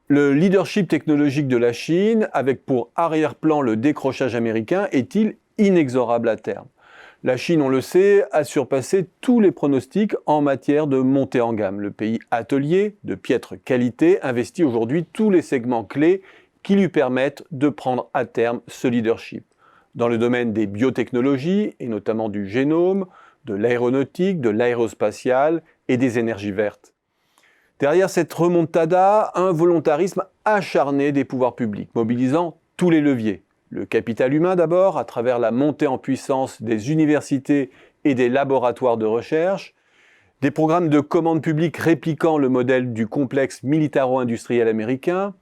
Le leadership technologique de la Chine, avec pour arrière-plan le décrochage américain, est-il inexorable à terme? La Chine, on le sait, a surpassé tous les pronostics en matière de montée en gamme. Le pays atelier, de piètre qualité, investit aujourd'hui tous les segments clés qui lui permettent de prendre à terme ce leadership. Dans le domaine des biotechnologies, et notamment du génome, de l'aéronautique, de l'aérospatial et des énergies vertes. Derrière cette remontada, un volontarisme acharné des pouvoirs publics, mobilisant tous les leviers. Le capital humain d'abord, à travers la montée en puissance des universités et des laboratoires de recherche, des programmes de commande publique répliquant le modèle du complexe militaro-industriel américain,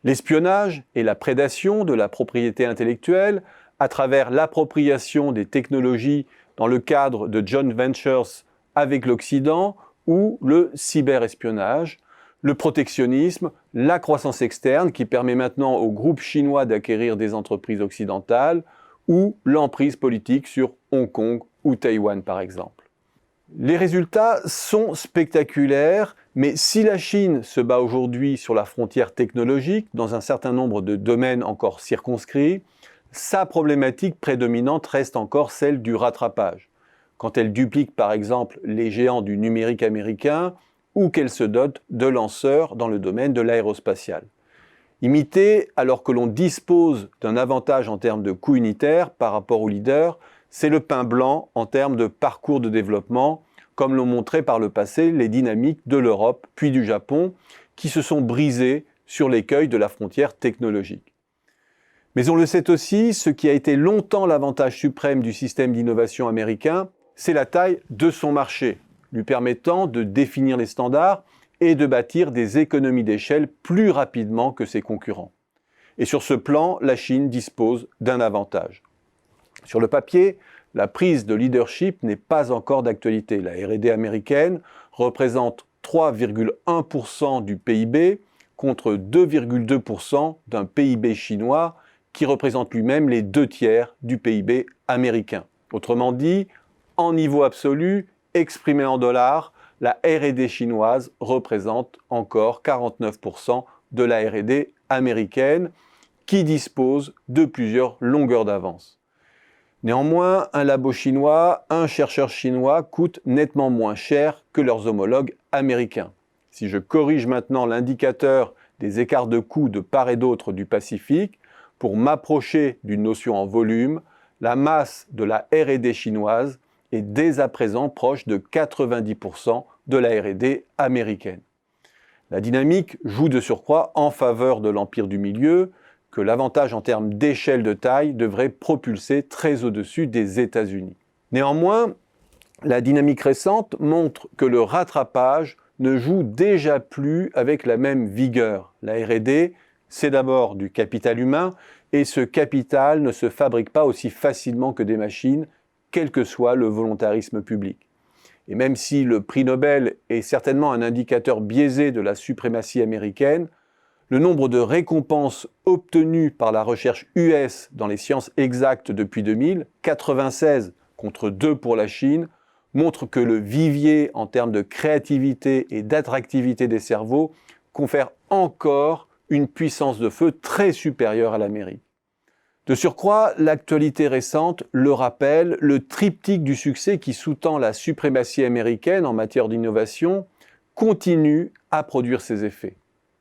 l'espionnage et la prédation de la propriété intellectuelle à travers l'appropriation des technologies dans le cadre de joint ventures avec l'Occident ou le cyberespionnage, le protectionnisme, la croissance externe qui permet maintenant aux groupes chinois d'acquérir des entreprises occidentales ou l'emprise politique sur Hong Kong ou Taïwan par exemple. Les résultats sont spectaculaires, mais si la Chine se bat aujourd'hui sur la frontière technologique, dans un certain nombre de domaines encore circonscrits, sa problématique prédominante reste encore celle du rattrapage. Quand elle duplique par exemple les géants du numérique américain ou qu'elle se dote de lanceurs dans le domaine de l'aérospatial. Imiter alors que l'on dispose d'un avantage en termes de coût unitaire par rapport aux leaders, c'est le pain blanc en termes de parcours de développement, comme l'ont montré par le passé les dynamiques de l'Europe puis du Japon, qui se sont brisées sur l'écueil de la frontière technologique. Mais on le sait aussi, ce qui a été longtemps l'avantage suprême du système d'innovation américain, c'est la taille de son marché, lui permettant de définir les standards et de bâtir des économies d'échelle plus rapidement que ses concurrents. Et sur ce plan, la Chine dispose d'un avantage. Sur le papier, la prise de leadership n'est pas encore d'actualité. La R&D américaine représente 3,1% du PIB contre 2,2% d'un PIB chinois qui représente lui-même les 2/3 du PIB américain. Autrement dit, en niveau absolu, exprimé en dollars, la R&D chinoise représente encore 49% de la R&D américaine qui dispose de plusieurs longueurs d'avance. Néanmoins, un labo chinois, un chercheur chinois coûte nettement moins cher que leurs homologues américains. Si je corrige maintenant l'indicateur des écarts de coûts de part et d'autre du Pacifique, pour m'approcher d'une notion en volume, la masse de la R&D chinoise est dès à présent proche de 90% de la R&D américaine. La dynamique joue de surcroît en faveur de l'empire du milieu, que l'avantage en termes d'échelle de taille devrait propulser très au-dessus des États-Unis. Néanmoins, la dynamique récente montre que le rattrapage ne joue déjà plus avec la même vigueur. La R&D, c'est d'abord du capital humain, et ce capital ne se fabrique pas aussi facilement que des machines, quel que soit le volontarisme public. Et même si le prix Nobel est certainement un indicateur biaisé de la suprématie américaine, le nombre de récompenses obtenues par la recherche US dans les sciences exactes depuis 2000, 96 contre 2 pour la Chine, montre que le vivier en termes de créativité et d'attractivité des cerveaux confère encore une puissance de feu très supérieure à l'Amérique. De surcroît, l'actualité récente le rappelle, le triptyque du succès qui sous-tend la suprématie américaine en matière d'innovation continue à produire ses effets.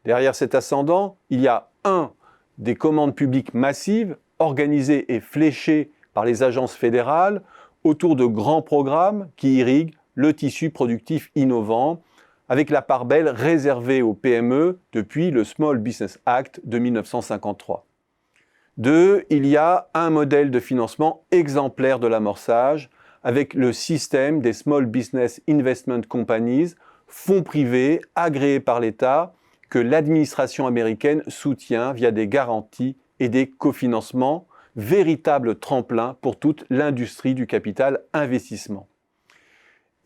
Derrière cet ascendant, il y a 1. Des commandes publiques massives, organisées et fléchées par les agences fédérales autour de grands programmes qui irriguent le tissu productif innovant, avec la part belle réservée aux PME depuis le Small Business Act de 1953. 2. Il y a un modèle de financement exemplaire de l'amorçage, avec le système des Small Business Investment Companies, fonds privés agréés par l'État, que l'administration américaine soutient via des garanties et des cofinancements, véritable tremplin pour toute l'industrie du capital investissement.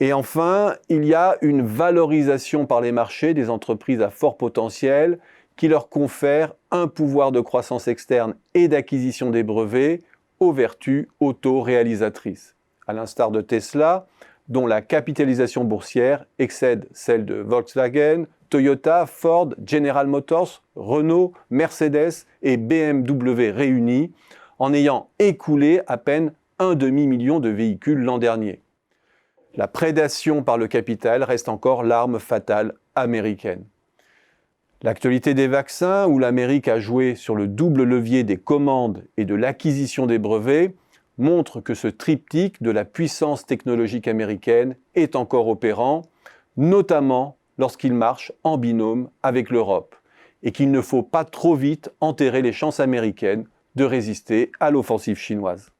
Et enfin, il y a une valorisation par les marchés des entreprises à fort potentiel qui leur confère un pouvoir de croissance externe et d'acquisition des brevets aux vertus auto-réalisatrices, à l'instar de Tesla, dont la capitalisation boursière excède celle de Volkswagen, Toyota, Ford, General Motors, Renault, Mercedes et BMW réunis, en ayant écoulé à peine un demi-million de véhicules l'an dernier. La prédation par le capital reste encore l'arme fatale américaine. L'actualité des vaccins, où l'Amérique a joué sur le double levier des commandes et de l'acquisition des brevets, montre que ce triptyque de la puissance technologique américaine est encore opérant, notamment lorsqu'il marche en binôme avec l'Europe, et qu'il ne faut pas trop vite enterrer les chances américaines de résister à l'offensive chinoise.